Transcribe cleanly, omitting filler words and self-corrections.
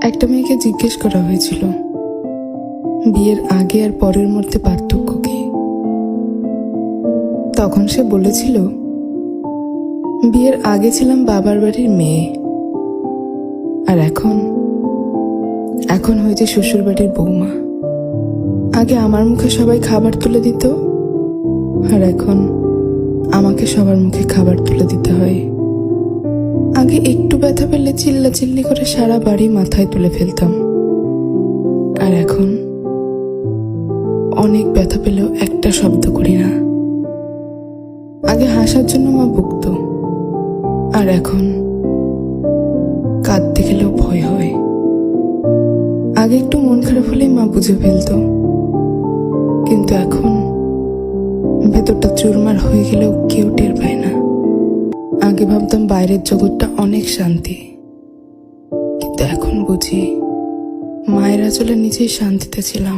একটা মেয়েকে জিজ্ঞেস করা হয়েছিল বিয়ের আগে আর পরের মধ্যে পার্থক্য কি। তখন সে বলেছিল, বিয়ের আগে ছিলাম বাবার বাড়ির মেয়ে, আর এখন হয়েছে শ্বশুর বাড়ির বৌমা। আগে আমার মুখে সবাই খাবার তুলে দিত, আর এখন আমাকে সবার মুখে খাবার তুলে দিতে হয়। আগে একটু ব্যথা পেলে চিল্লাচিল্লি করে সারা বাড়ি মাথায় তুলে ফেলতাম, আর এখন অনেক ব্যথা পেলেও একটা শব্দ করি না। আগে হাসার জন্য মা বকতো, আর এখন কাঁদতে গেলেও ভয় হয়। আগে একটু মন খারাপ হলেই মা বুঝে ফেলতো, কিন্তু এখন ভেতরটা চুরমার হয়ে গেলেও কেউ টের পায় না। আগে ভাবতাম বাইরের জগৎটা অনেক শান্তি, কিন্তু এখন বুঝি মায়ের আঁচলে নিজেই শান্তিতে ছিলাম।